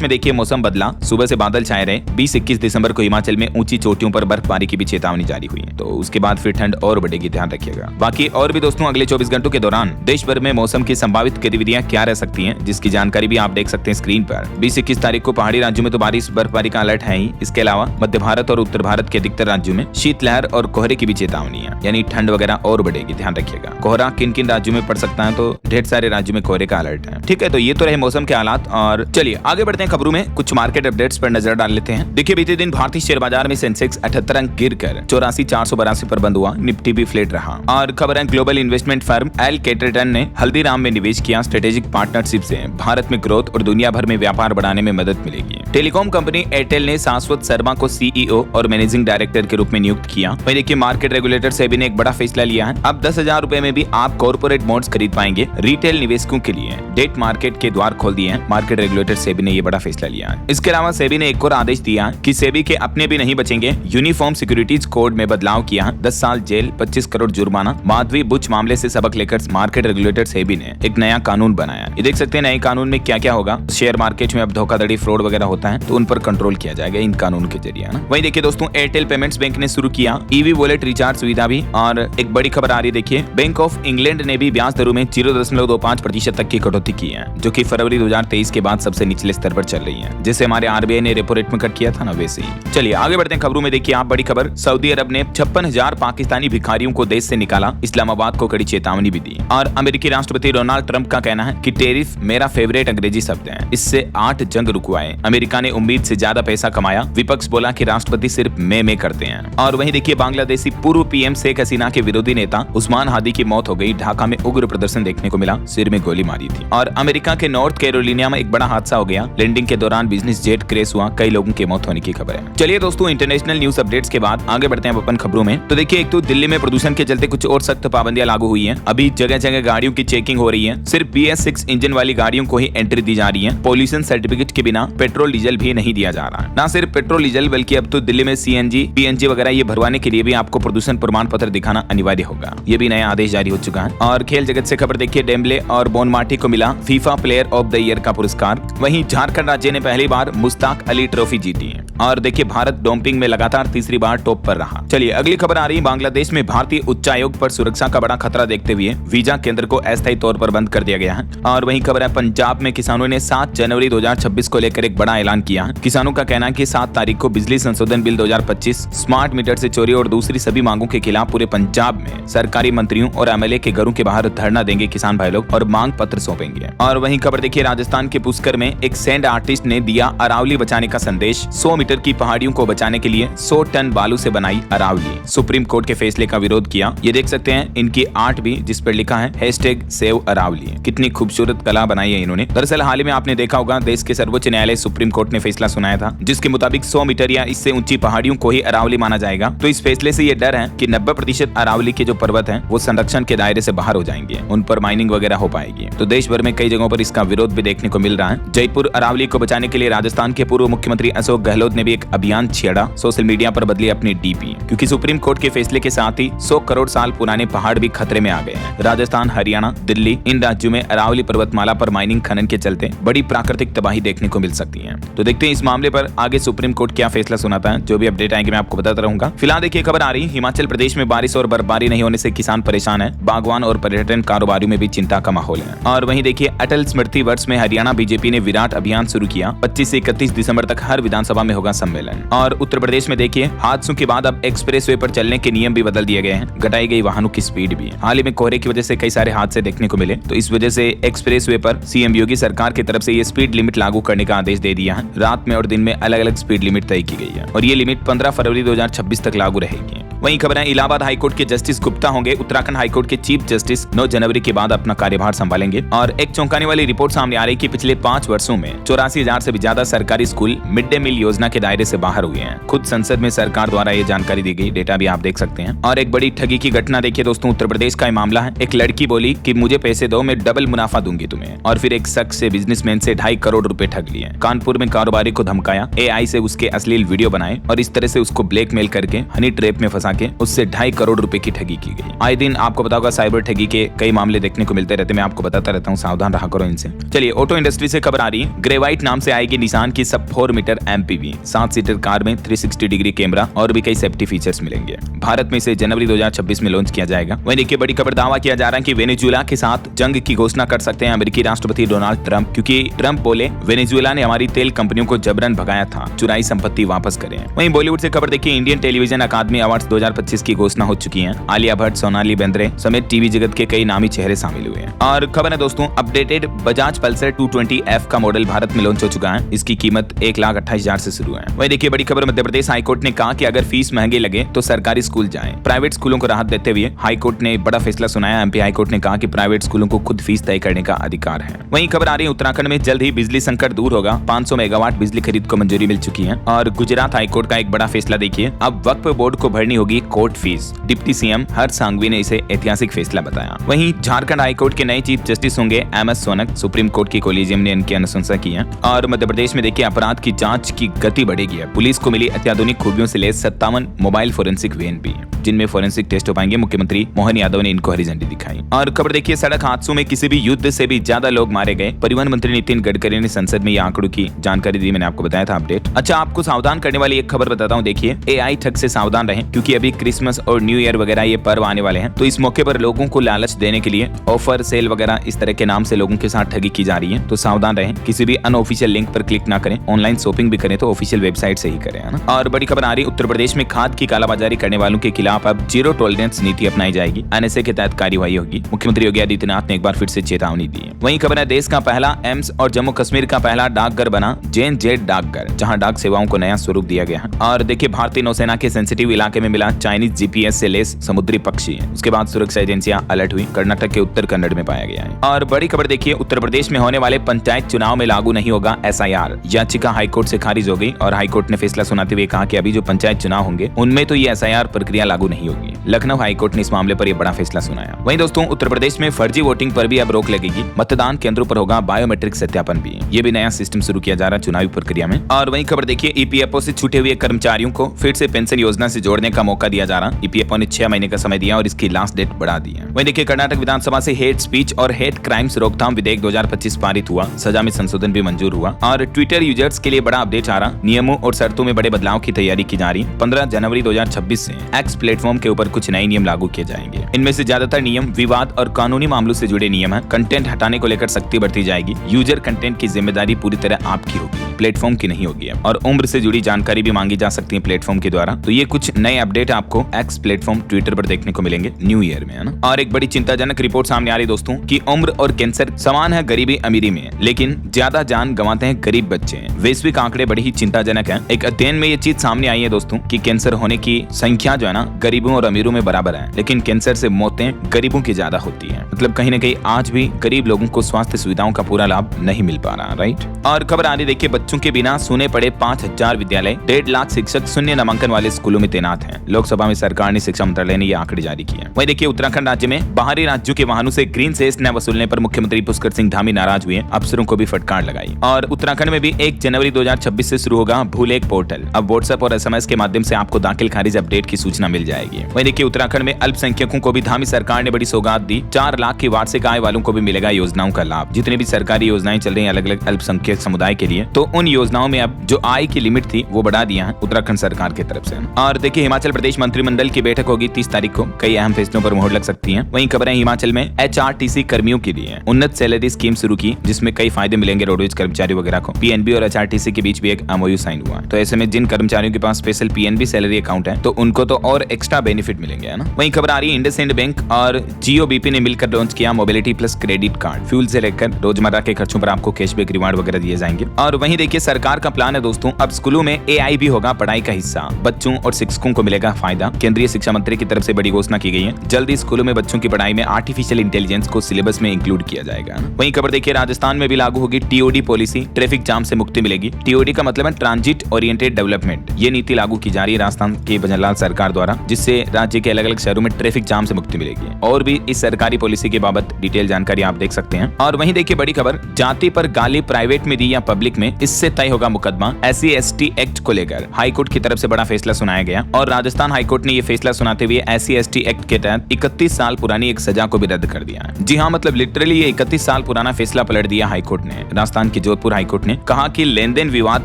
में देखिए मौसम बदला, सुबह से बादल छाए रहे। 20-21 दिसंबर को हिमाचल में ऊंची चोटियों पर बर्फबारी की भी चेतावनी जारी हुई है, तो उसके बाद फिर ठंड और बढ़ेगी, ध्यान रखिएगा। बाकी और भी दोस्तों अगले 24 घंटों के दौरान देश भर में मौसम की संभावित गतिविधियां क्या रह सकती हैं, जिसकी जानकारी भी आप देख सकते हैं स्क्रीन पर। 20-21 तारीख को पहाड़ी राज्यों में तो बारिश बर्फबारी का अलर्ट है ही। इसके अलावा मध्य भारत और उत्तर भारत के अधिकतर राज्यों में शीतलहर और कोहरे की भी चेतावनी है, यानी ठंड वगैरह और बढ़ेगी, ध्यान रखिएगा। कोहरा किन किन राज्यों में पड़ सकता है, तो ढेर सारे राज्यों में कोहरे का अलर्ट है। ठीक है, तो ये तो रहे मौसम के हालात। और चलिए आगे बढ़ते हैं खबरों में, कुछ मार्केट अपडेट्स पर नजर डाल लेते हैं। देखिए बीते दिन भारतीय शेयर बाजार में सेंसेक्स 78 अंक गिरकर 84,482 पर बंद हुआ। निफ्टी भी फ्लैट रहा। और खबर है ग्लोबल इन्वेस्टमेंट फर्म एल कैटरटन ने हल्दीराम में निवेश किया। स्ट्रेटेजिक पार्टनरशिप से भारत में ग्रोथ और दुनिया भर में व्यापार बढ़ाने में मदद मिलेगी। टेलीकॉम कंपनी एयरटेल ने शाश्वत शर्मा को सीईओ और मैनेजिंग डायरेक्टर के रूप में नियुक्त किया। वहीं देखिए मार्केट रेगुलेटर सेबी ने एक बड़ा फैसला लिया है। अब 10,000 रुपए में भी आप कॉर्पोरेट बॉन्ड्स खरीद पाएंगे। रिटेल निवेशकों के लिए डेट मार्केट के द्वार खोल दिए हैं। मार्केट रेगुलेटर सेबी ने ये बड़ा फैसला लिया है। इसके अलावा सेबी ने एक और आदेश दिया कि सेबी के अपने भी नहीं बचेंगे। यूनिफॉर्म सिक्योरिटीज कोड में बदलाव किया, 10 साल जेल, 25 करोड़ जुर्माना। माधवी बुच मामले से सबक लेकर मार्केट रेगुलेटर सेबी ने एक नया कानून बनाया। ये देख सकते हैं नए कानून में क्या क्या होगा। शेयर मार्केट में अब धोखाधड़ी, फ्रॉड वगैरह होता है तो उन पर कंट्रोल किया जाएगा इन कानून के जरिए। वहीं देखिए दोस्तों एयरटेल पेमेंट्स बैंक ने शुरू किया ईवी वॉलेट रिचार्ज सुविधा भी। और एक बड़ी खबर आ रही है, देखिए बैंक ऑफ इंग्लैंड ने भी ब्याज दरों में 0.25% तक की कटौती की है, जो कि फरवरी 2023 के बाद सबसे निचले स्तर पर चल रही है। जैसे हमारे आरबीआई ने रेपो रेट में कट किया था ना, वैसे ही। चलिए आगे बढ़ते हैं खबरों में। देखिए आप बड़ी खबर, सऊदी अरब ने 56,000 पाकिस्तानी भिखारियों को देश से निकाला। इस्लामाबाद को कड़ी चेतावनी भी दी। और अमेरिकी राष्ट्रपति डोनाल्ड ट्रंप का कहना है कि टैरिफ मेरा फेवरेट अंग्रेजी शब्द है, इससे 8 जंग रुकवाए। अमेरिका ने उम्मीद से ज्यादा पैसा कमाया। विपक्ष बोला कि राष्ट्रपति सिर्फ में करते हैं। और वहीं देखिए बांग्लादेशी पूर्व पीएम शेख हसीना के विरोधी नेता उस्मान हादी की मौत हो गई। ढाका में उग्र प्रदर्शन देखने को मिला, सिर में गोली मारी थी। और अमेरिका के नॉर्थ कैरोलिना में एक बड़ा हादसा हो गया। लैंडिंग के दौरान बिजनेस जेट क्रैश हुआ, कई लोगों की मौत होने की खबर है। चलिए दोस्तों इंटरनेशनल न्यूज अपडेट्स के बाद आगे बढ़ते हैं अपन खबरों में। तो देखिए एक तो दिल्ली में प्रदूषण के चलते कुछ और सख्त पाबंदियां लागू हुई हैं। अभी जगह जगह गाड़ियों की चेकिंग हो रही है। सिर्फ BS6 इंजन वाली गाड़ियों को ही एंट्री दी जा रही है। पॉल्यूशन सर्टिफिकेट के बिना पेट्रोल डीजल भी नहीं दिया जा रहा। ना सिर्फ पेट्रोल डीजल बल्कि अब तो दिल्ली में CNG PNG वगैरह ये भरवाने के लिए भी आपको प्रदूषण प्रमाण पत्र दिखाना अनिवार्य होगा। ये भी नया आदेश जारी हो चुका है। और खेल जगत से खबर देखिए, डेम्बले और बोनमार्टी को मिला FIFA player of the year का पुरस्कार। वहीं झारखंड राज्य ने पहली बार मुश्ताक अली ट्रॉफी जीती है। और देखिए भारत डोपिंग में लगातार तीसरी बार टॉप पर रहा। चलिए अगली खबर आ रही है, बांग्लादेश में भारतीय उच्चायोग पर सुरक्षा का बड़ा खतरा देखते हुए वीजा केंद्र को अस्थायी तौर पर बंद कर दिया गया है। और वहीं खबर है पंजाब में किसानों ने 7 जनवरी 2026 को लेकर एक बड़ा ऐलान किया। किसानों का कहना है कि 7 तारीख को बिजली संशोधन बिल 2025, स्मार्ट मीटर से चोरी और दूसरी सभी मांगों के खिलाफ पूरे पंजाब में सरकारी मंत्रियों और MLA के घरों के बाहर धरना देंगे किसान भाई लोग और मांग पत्र सौंपेंगे। और वहीं खबर देखिए राजस्थान के पुष्कर में एक सैंड आर्टिस्ट ने दिया अरावली बचाने का संदेश। 100 मीटर की पहाड़ियों को बचाने के लिए 100 टन बालू से बनाई अरावली। सुप्रीम कोर्ट के फैसले का विरोध किया। ये देख सकते हैं इनकी आर्ट भी, जिस पर लिखा है #SaveAravali। कितनी खूबसूरत कला बनाई है इन्होंने। दरअसल हाल ही में आपने देखा होगा देश के सर्वोच्च न्यायालय सुप्रीम कोर्ट ने फैसला सुनाया था, जिसके मुताबिक 100 मीटर या इससे ऊंची पहाड़ियों को ही अरावली माना जाएगा। तो इस फैसले से ये डर है कि 90% अरावली के जो पर्वत हैं वो संरक्षण के दायरे से बाहर हो जाएंगे, उन पर माइनिंग वगैरह हो पाएगी। तो देश भर में कई जगहों पर इसका विरोध भी देखने को मिल रहा है। जयपुर अरावली को बचाने के लिए राजस्थान के पूर्व मुख्यमंत्री अशोक गहलोत ने भी एक अभियान छेड़ा। सोशल मीडिया पर बदली अपनी DP, क्योंकि सुप्रीम कोर्ट के फैसले के साथ ही 100 करोड़ साल पुराने पहाड़ भी खतरे में आ गए हैं। राजस्थान, हरियाणा, दिल्ली, इन राज्यों में अरावली पर्वतमाला पर माइनिंग खनन के चलते बड़ी प्राकृतिक तबाही देखने को मिल सकती है। तो देखते हैं इस मामले पर आगे सुप्रीम कोर्ट क्या फैसला सुनाता है। जो भी अपडेट आएंगे मैं आपको बताता रहूंगा। फिलहाल देखिए खबर आ रही, हिमाचल प्रदेश में बारिश और बर्फबारी नहीं होने से किसान परेशान है। बागवान और पर्यटन कारोबारियों में भी चिंता का माहौल है। और वहीं देखिए अटल स्मृति वर्ष में हरियाणा बीजेपी ने विराट अभियान शुरू किया। 25 से 31 दिसंबर तक हर विधानसभा में होगा सम्मेलन। और उत्तर प्रदेश में देखिए हादसों के बाद अब एक्सप्रेसवे पर चलने के नियम भी बदल दिए गए हैं। घटाई गई वाहनों की स्पीड भी। हाल ही में कोहरे की वजह से कई सारे हादसे देखने को मिले, तो इस वजह से एक्सप्रेसवे पर CM योगी सरकार की तरफ से ये स्पीड लिमिट लागू करने का आदेश दे दिया है। रात में और दिन में अलग अलग स्पीड लिमिट तय की गई है और ये लिमिट 15 फरवरी 2026 तक लागू रहेगी। वहीं खबर है इलाहाबाद हाईकोर्ट के जस्टिस गुप्ता होंगे उत्तराखंड हाईकोर्ट के चीफ जस्टिस 9 जनवरी के बाद अपना कार्यभार संभालेंगे। और एक चौंकाने वाली रिपोर्ट सामने आ रही कि पिछले 5 वर्षों में 84,000 से भी ज्यादा सरकारी स्कूल मिड डे मील योजना के दायरे से बाहर हुए हैं। खुद संसद में सरकार द्वारा ये जानकारी दी गई, डेटा भी आप देख सकते हैं। और एक बड़ी ठगी की घटना देखिए दोस्तों, उत्तर प्रदेश का मामला है। एक लड़की बोली कि मुझे पैसे दो, मैं डबल मुनाफा दूंगी तुम्हें, और फिर एक शख्स से बिजनेसमैन से 2.5 करोड़ रुपए ठग लिए। कानपुर में कारोबारी को धमकाया, AI से उसके अश्लील वीडियो बनाए और इस तरह से उसको ब्लैकमेल करके हनी ट्रैप में फंसा के उससे 2.5 करोड़ रुपए की ठगी की गई। आए दिन आपको पता होगा साइबर ठगी के कई मामले देखने को मिलते रहते, मैं आपको बताता रहता हूँ, सावधान रहा करो इनसे। चलिए ऑटो इंडस्ट्री से खबर आ रही है, ग्रेवाइट नाम से आएगी निसान की सब 4 मीटर MPV 7 सीटर कार में 360 डिग्री कैमरा और भी कई सेफ्टी फीचर्स मिलेंगे। भारत में इसे जनवरी 2026 में लॉन्च किया जाएगा। वहीं देखिए बड़ी खबर, दावा किया जा रहा है कि वेनेजुएला के साथ जंग की घोषणा कर सकते हैं अमेरिकी राष्ट्रपति डोनाल्ड ट्रंप, क्योंकि ट्रंप बोले वेनेजुएला ने हमारी तेल कंपनियों को जबरन भगाया था, चुराई संपत्ति वापस करें। वहीं बॉलीवुड से खबर देखिए, इंडियन टेलीविजन अकादमी अवार्ड्स 2025 की घोषणा हो चुकी है। आलिया भट्ट, सोनाली बेंद्रे समेत टीवी जगत के कई नामी चेहरे शामिल हुए हैं। और खबर है दोस्तों, अपडेटेड बजाज पल्सर 220F का मॉडल भारत में लॉन्च हो चुका है। इसकी कीमत 1,28,000 से शुरू है। वहीं देखिए बड़ी खबर, मध्य प्रदेश हाईकोर्ट ने कहा कि अगर फीस महंगे लगे तो सरकारी स्कूल जाएं। प्राइवेट स्कूलों को राहत देते हुए हाईकोर्ट ने बड़ा फैसला सुनाया। MP हाईकोर्ट ने कहा कि प्राइवेट स्कूलों को खुद फीस तय करने का अधिकार है। वहीं खबर आ रही है, उत्तराखंड में जल्द ही बिजली संकट दूर होगा। 500 मेगावाट बिजली खरीद को मंजूरी मिल चुकी है। और गुजरात हाईकोर्ट का एक बड़ा फैसला देखिए, अब वक्फ बोर्ड को भरनी होगी कोर्ट फीस। डिप्टी CM हर्ष सांघवी ने इसे ऐतिहासिक फैसला बताया। वहीं झारखंड हाईकोर्ट के नए चीफ जस्टिस होंगे MS सोनक, सुप्रीम कोर्ट की कोलिजियम ने इनकी अनुशंसा की है। और मध्य प्रदेश में देखिए अपराध की जांच की गति बढ़ेगी। पुलिस को मिली अत्याधुनिक खूबियों से लैस 57 मोबाइल फोरेंसिक वैन भी, जिनमें फोरेंसिक टेस्ट हो पाएंगे। मुख्यमंत्री मोहन यादव ने इनको हरी झंडी दिखाई। और खबर देखिए, सड़क हादसों में किसी भी युद्ध से भी ज्यादा लोग मारे गए। परिवहन मंत्री नितिन गडकरी ने संसद में ये आंकड़ों की जानकारी दी, मैंने आपको बताया था अपडेट। अच्छा, आपको सावधान करने वाली एक खबर बताता हूँ, देखिए AI ठग से सावधान रहें, क्योंकि अभी क्रिसमस और न्यू ईयर वगैरह ये पर्व आने वाले हैं। तो इस मौके पर लोगों को लालच देने के लिए ऑफर, सेल वगैरह इस तरह के नाम से लोगों के साथ ठगी की जा रही है। तो सावधान रहें, किसी भी अनऑफिशियल लिंक पर क्लिक ना करें। ऑनलाइन शॉपिंग भी करें तो ऑफिशियल वेबसाइट से ही करें, है ना। और बड़ी खबर आ रही है, उत्तर प्रदेश में खाद की कालाबाजारी करने वालों के खिलाफ अब जीरो टॉलरेंस नीति अपनाई जाएगी। NSA के तहत कार्यवाही होगी। मुख्यमंत्री योगी आदित्यनाथ ने एक बार फिर से चेतावनी दी है। वहीं खबर है, देश का पहला एम्स और जम्मू कश्मीर का पहला डाकघर बना JNZ डाकघर, जहां डाक सेवाओं को नया स्वरूप दिया गया है। और देखिए भारतीय नौसेना के सेंसिटिव इलाके में मिला चाइनीज GPS से लेस समुद्री पक्षी। उसके बाद सुरक्षा एजेंसियां अलर्ट हुई। कर्नाटक के उत्तर कन्नड़ में पाया गया है। और बड़ी खबर देखिए, उत्तर प्रदेश में होने वाले पंचायत चुनाव में लागू नहीं होगा SIR। याचिका हाईकोर्ट से खारिज हो गई और हाईकोर्ट ने फैसला सुनाते हुए कहा कि अभी जो पंचायत चुनाव होंगे उनमें तो ये SIR प्रक्रिया लागू नहीं होगी। लखनऊ हाईकोर्ट ने इस मामले पर यह बड़ा फैसला सुनाया। वहीं दोस्तों, उत्तर प्रदेश में फर्जी वोटिंग पर भी अब रोक लगेगी। मतदान केंद्रों पर होगा बायोमेट्रिक सत्यापन भी। ये भी नया सिस्टम शुरू किया जा रहा है चुनावी प्रक्रिया में। और वहीं खबर देखिए, EPFO से छूटे हुए कर्मचारियों को फिर से पेंशन योजना से जोड़ने का मौका दिया जा रहा। EPFO ने 6 महीने का समय दिया और इसकी लास्ट डेट बढ़ा दी है। वहीं देखिए, कर्नाटक विधानसभा से हेट स्पीच और हेट क्राइम्स रोकथाम विधेयक 2025 पारित हुआ। सजा में संशोधन भी मंजूर हुआ। और ट्विटर यूजर्स के लिए बड़ा अपडेट आ रहा। नियमों और शर्तों में बड़े बदलाव की तैयारी की जा रही। 15 जनवरी 2026 से X प्लेटफॉर्म के ऊपर कुछ नए नियम लागू किए जाएंगे। इनमें से ज्यादातर नियम विवाद और कानूनी मामलों से जुड़े नियम है। कंटेंट हटाने को लेकर सख्ती बढ़ती जाएगी। यूजर कंटेंट की जिम्मेदारी पूरी तरह आपकी होगी, प्लेटफॉर्म की नहीं होगी। और उम्र से जुड़ी जानकारी भी मांगी जा सकती है प्लेटफॉर्म के द्वारा। तो ये कुछ नए अपडेट आपको X प्लेटफॉर्म ट्विटर पर देखने को मिलेंगे न्यू ईयर में, है ना। और एक बड़ी चिंताजनक रिपोर्ट सामने आ रही दोस्तों कि उम्र और कैंसर समान है गरीबी अमीरी में, लेकिन ज्यादा जान गंवाते हैं गरीब बच्चे। वैश्विक आंकड़े बड़े ही चिंताजनक हैं। एक अध्ययन में ये चीज सामने आई है दोस्तों कि कैंसर होने की संख्या जो है ना गरीबों और अमीरों में बराबर है, लेकिन कैंसर से मौतें गरीबों की ज्यादा होती है। मतलब कहीं ना कहीं आज भी गरीब लोगों को स्वास्थ्य सुविधाओं का पूरा लाभ नहीं मिल पा रहा, राइट। और खबर आ रही देखिए, बच्चों के बिना सुने पड़े 5,000 विद्यालय, 1.5 लाख शिक्षक शून्य नामांकन वाले स्कूलों में तैनात हैं। लोकसभा में सरकार ने शिक्षा मंत्रालय ने ये आंकड़े जारी किए। वहीं देखिए, उत्तराखंड राज्य में बाहरी राज्यों के वाहनों से ग्रीन सेस न वसूलने पर मुख्यमंत्री पुष्कर सिंह धामी नाराज हुए। अफसरों को भी फटकार लगाई। और उत्तराखंड में भी 1 जनवरी 2026 से शुरू होगा भूलेख पोर्टल। अब व्हाट्सएप और SMS के माध्यम से आपको दाखिल खारिज अपडेट की सूचना मिल जाएगी। वहीं देखिए, उत्तराखंड में अल्पसंख्यकों को भी धामी सरकार ने बड़ी सौगात दी। 4 लाख की वार्षिक आय वालों को भी मिलेगा योजनाओं का लाभ। जितनी भी सरकारी योजनाएं चल रही हैं अलग अलग अल्पसंख्यक समुदाय के लिए, तो उन योजनाओं में अब जो आय की लिमिट थी वो बढ़ा दिया है उत्तराखंड सरकार की तरफ से। और देखिए, हिमाचल प्रदेश मंत्रिमंडल की बैठक होगी 30 तारीख को। कई अहम फैसलों पर मोहर लग सकती है। वहीं खबरें हिमाचल में HRTC कर्मियों के लिए उन्नत सैलरी स्कीम शुरू की, जिसमें कई फायदे मिलेंगे रोडवेज कर्मचारियों वगैरह को। PNB और HRTC के बीच भी एक MOU साइन हुआ। तो ऐसे में जिन कर्मचारियों के पास स्पेशल PNB सैलरी अकाउंट है तो उनको तो और एक्स्ट्रा बेनिफिट मिलेंगे, है ना। वहीं खबर आ रही है इंडसइंड बैंक और जियो बीपी ने मिलकर लॉन्च किया mobility plus credit card. Fuel से लेकर रोजमर्रा के खर्चों पर आपको कैशबैक रिवार्ड वगैरह दिए जाएंगे। और वहीं देखिए सरकार का प्लान है दोस्तों, अब स्कूलों में AI भी होगा पढ़ाई का हिस्सा, बच्चों और शिक्षकों को मिलेगा फायदा। केंद्रीय शिक्षा मंत्री की तरफ से बड़ी घोषणा की गई है। जल्दी स्कूलों में बच्चों की पढ़ाई में आर्टिफिशियल इंटेलिजेंस को सिलेबस में इंक्लूड किया जाएगा। वहीं खबर देखिए राजस्थान में भी लागू होगी TOD पॉलिसी, ट्रैफिक जाम से मुक्ति मिलेगी। TOD का मतलब है ट्रांजिट ओरिएंटेड डेवलपमेंट। ये नीति लागू की जा रही है राजस्थान की भजनलाल सरकार द्वारा, जिससे राज्य के अलग अलग शहरों में ट्रैफिक जाम से मुक्ति मिलेगी। और भी इस सरकारी पॉलिसी के बाबत डिटेल जानकारी आप देख सकते हैं। और वहीं देखिए बड़ी खबर, जाति पर गाली प्राइवेट में दी या पब्लिक में, इससे तय होगा मुकदमा। SC/ST एक्ट को लेकर हाईकोर्ट की तरफ से बड़ा फैसला सुनाया गया और राजस्थान हाईकोर्ट ने ये फैसला सुनाते हुए SC/ST एक्ट के तहत 31 साल पुरानी एक सजा को भी रद्द कर दिया है। जी हाँ, मतलब लिटरली ये 31 साल पुराना फैसला पलट दिया हाईकोर्ट ने। राजस्थान की जोधपुर हाईकोर्ट ने कहा कि लेन देन विवाद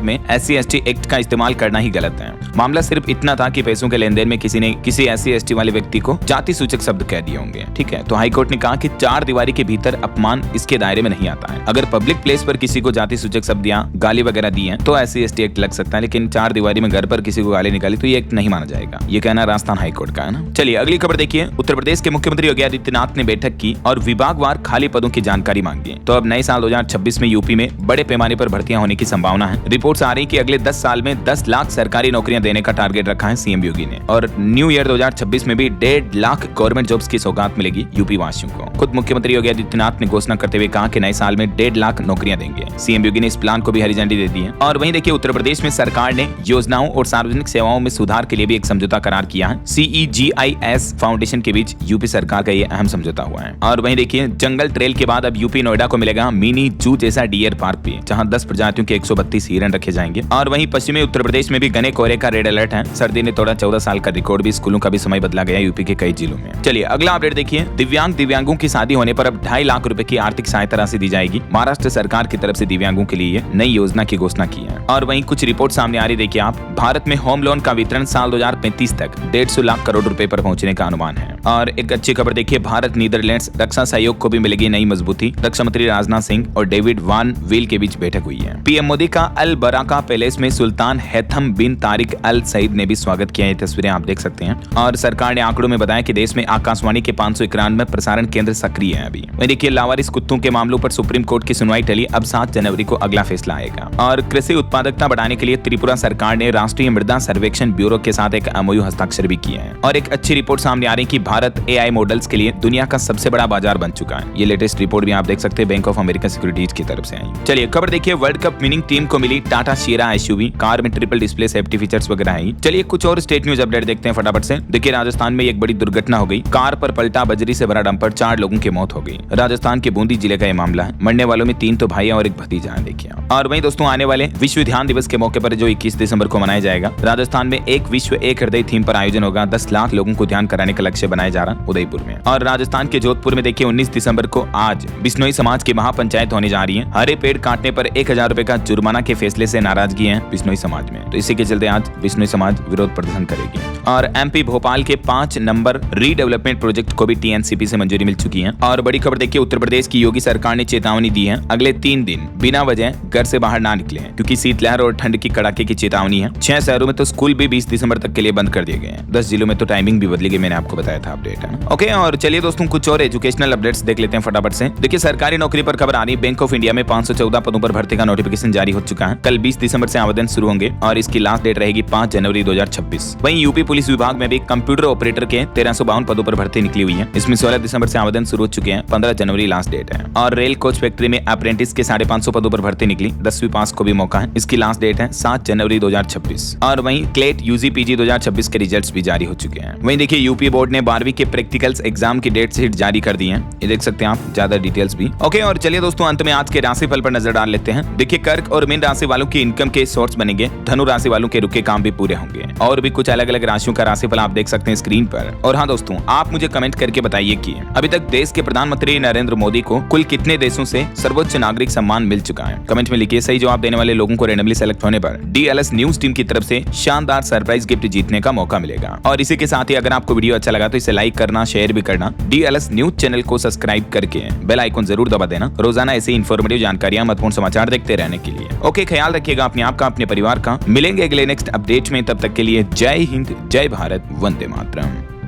में SC/ST एक्ट का इस्तेमाल करना ही गलत है। मामला सिर्फ इतना था कि पैसों के लेन देन में किसी ने किसी SC/ST वाले व्यक्ति को जाति सूचक शब्द कह दिए होंगे, ठीक है। तो हाईकोर्ट ने कहा कि 4 दीवारी के भीतर अपमान इसके दायरे में नहीं आता है। अगर पब्लिक प्लेस पर किसी को जाति सूचक शब्द या गाली वगैरह दी है तो SC/ST एक्ट लग सकता है, लेकिन 4 दीवारी में घर पर किसी को गाली निकाली तो ये एक्ट नहीं माना जाएगा। ये कहना राजस्थान हाईकोर्ट का है ना। चलिए अगली खबर देखिए, उत्तर प्रदेश के मुख्यमंत्री योगी आदित्यनाथ ने बैठक की और विभागवार खाली पदों की जानकारी मांगी। तो अब नए साल 2026 में यूपी में बड़े पैमाने पर भर्तियां होने की संभावना है। रिपोर्ट्स आ रही कि अगले 10 साल में 10 लाख सरकारी नौकरियां देने का टारगेट रखा है सीएम योगी ने। और न्यू ईयर 2026 में भी 1.5 लाख गवर्नमेंट जॉब्स की सौगात मिलेगी यूपी वासियों को। खुद मुख्यमंत्री योगी आदित्यनाथ ने घोषणा करते हुए कहा कि नए साल में 1.5 लाख नौकरियां देंगे। सीएम योगी ने इस प्लान को भी हरी झंडी दे दी है। और वहीं देखिए उत्तर प्रदेश में सरकार ने योजनाओं और सार्वजनिक सेवाओं में सुधार के लिए भी एक समझौता करार किया है। CEGIS फाउंडेशन के बीच यूपी सरकार का ये अहम समझौता हुआ है। और वहीं देखिए जंगल ट्रेल के बाद अब यूपी नोएडा को मिलेगा मिनी जू जैसा डियर पार्क भी, जहां 10 प्रजातियों के 132 हिरन रखे जाएंगे। और वहीं पश्चिमी उत्तर प्रदेश में भी घने कोहरे का रेड अलर्ट है। सर्दी ने तोड़ा 14 साल का रिकॉर्ड भी, स्कूलों का भी समय बदला गया यूपी के कई जिलों में। चलिए अगला अपडेट देखिए, दिव्यांगों की शादी होने पर अब 2.5 लाख रुपए की आर्थिक सहायता राशि दी जाएगी। महाराष्ट्र सरकार की तरफ से दिव्यांगों के लिए नई योजना की घोषणा की है। और वहीं कुछ रिपोर्ट सामने आ रही, देखिए आप, भारत में होम लोन का वितरण साल 2035 तक 150 लाख करोड़ रुपए पर पहुंचने का अनुमान है। और एक अच्छी खबर देखिए, भारत नीदरलैंड्स रक्षा सहयोग को भी मिलेगी नई मजबूती। रक्षा मंत्री राजनाथ सिंह और डेविड वान वील के बीच बैठक हुई है। पीएम मोदी का अल बराका पैलेस में सुल्तान हैथम बिन तारिक अल सईद ने भी स्वागत किया। ये तस्वीरें आप देख सकते हैं। और सरकार ने आंकड़ों में बताया कि देश में आकाशवाणी के 591 प्रसारण केंद्र सक्रिय है। अभी वहीं देखिए लावारिस कुत्तों के मामलों पर सुप्रीम कोर्ट की सुनवाई टली, अब 7 जनवरी को अगला फैसला आएगा। और कृषि उत्पादकता बढ़ाने के लिए त्रिपुरा सरकार ने राष्ट्रीय मृदा सर्वेक्षण ब्यूरो के साथ एक MOU हस्ताक्षर भी किया है। और एक अच्छी रिपोर्ट सामने आ रही कि भारत AI मॉडल्स के लिए दुनिया का सबसे बड़ा बाजार बन चुका है। ये लेटेस्ट रिपोर्ट भी आप देख सकते हैं, बैंक ऑफ अमेरिका सिक्योरिटीज की तरफ से आई। चलिए खबर देखिए, वर्ल्ड कप विनिंग टीम को मिली टाटा सिएरा SUV, कार में ट्रिपल डिस्प्ले सेफ्टी फीचर्स वगैरह आई। चलिए कुछ और स्टेट न्यूज अपडेट देखते हैं फटाफट से। देखिए राजस्थान में एक बड़ी दुर्घटना हो गई, कार पर पलटा बजरी से भरा डंपर, 4 लोगों की मौत हो गई। राजस्थान के बूंदी जिले का ये मामला है। मरने वालों में 3 तो भाई और एक भतीजा है। देखिए और वहीं दोस्तों आने वाले विश्व ध्यान दिवस के मौके पर जो 21 दिसंबर को मनाया जाएगा, राजस्थान में एक विश्व एक हृदय थीम पर आयोजन होगा। 10 लाख लोगों को ध्यान कराने का लक्ष्य बनाया जा रहा उदयपुर में। और राजस्थान के जोधपुर में देखिए 19 दिसंबर को आज बिश्नोई समाज की महापंचायत होने जा रही है। हरे पेड़ काटने पर 1000 रुपए का जुर्माना के फैसले से नाराजगी है बिश्नोई समाज में, तो इसी के चलते आज बिश्नोई समाज विरोध प्रदर्शन करेगी। और MP भोपाल के 5 नंबर रीडेवलपमेंट प्रोजेक्ट को भी TNCP से मंजूरी मिल चुकी है। और बड़ी खबर देखिए, उत्तर प्रदेश की योगी सरकार ने चेतावनी दी है, अगले 3 दिन बिना वजह घर से बाहर ना निकले, क्योंकि शीतलहर और ठंड की कड़ाके की चेतावनी है। 6 शहरों में तो स्कूल भी 20 दिसंबर तक के लिए बंद कर दिए गए हैं। 10 जिलों में तो टाइमिंग भी बदली गई, मैंने आपको बताया था अपडेट है। ओके, और चलिए दोस्तों कुछ और एजुकेशनल अपडेट्स देख लेते हैं फटाफट से। देखिए सरकारी नौकरी पर खबर आ रही, बैंक ऑफ इंडिया में 514 पदों पर भर्ती का नोटिफिकेशन जारी हो चुका है। कल 20 दिसंबर से आवेदन शुरू होंगे और इसकी लास्ट डेट रहेगी 5 जनवरी 2026। वहीं यूपी पुलिस विभाग में भी कंप्यूटर ऑपरेटर के 1352 पदों पर भर्ती निकली हुई है। इसमें 16 दिसंबर से आवेदन शुरू हो चुके हैं, 15 जनवरी लास्ट डेट है। और रेल कोच फैक्ट्री में अप्रेंटिस के 550 पदों पर भर्ती निकली, 10वीं पास को भी मौका है। इसकी लास्ट डेट है 7 जनवरी 2026। और वहीं क्लेट UG PG 2026 के रिजल्ट्स भी जारी हो चुके हैं। वहीं देखिए यूपी बोर्ड ने 12वीं के प्रैक्टिकल्स एग्जाम की डेट शीट जारी कर दी है, ये देख सकते हैं आप, ज्यादा डिटेल्स भी। ओके, और चलिए दोस्तों अंत में आज के राशिफल पर नजर डाल लेते हैं। देखिए कर्क और मीन राशि वालों की इनकम के सोर्स बनेंगे, धनु राशि वालों के रुके काम भी पूरे होंगे। और भी कुछ अलग अलग राशियों का राशिफल आप देख सकते हैं स्क्रीन पर। और हाँ दोस्तों, आप मुझे कमेंट करके बताइए कि अभी तक देश के प्रधानमंत्री नरेंद्र मोदी को कुल कितने देशों से सर्वोच्च नागरिक सम्मान मिल चुका है। कमेंट में लिखिए। सही जवाब देने वाले लोगों को रैंडमली सेलेक्ट होने पर DLS न्यूज टीम की तरफ से शानदार सरप्राइज गिफ्ट जीतने का मौका मिलेगा। और इसी के साथ ही अगर आपको वीडियो अच्छा लगा तो इसे लाइक करना, शेयर भी करना, DLS न्यूज चैनल को सब्सक्राइब करके बेल आइकन जरूर दबा देना, रोजाना ऐसी इन्फॉर्मेटिव जानकारियां, महत्वपूर्ण समाचार देखते रहने के लिए। ओके, ख्याल रखिएगा अपने आप का, अपने परिवार का। मिलेंगे अगले नेक्स्ट अपडेट में, तब तक के लिए जय हिंद, जय भारत, वंदे मातरम।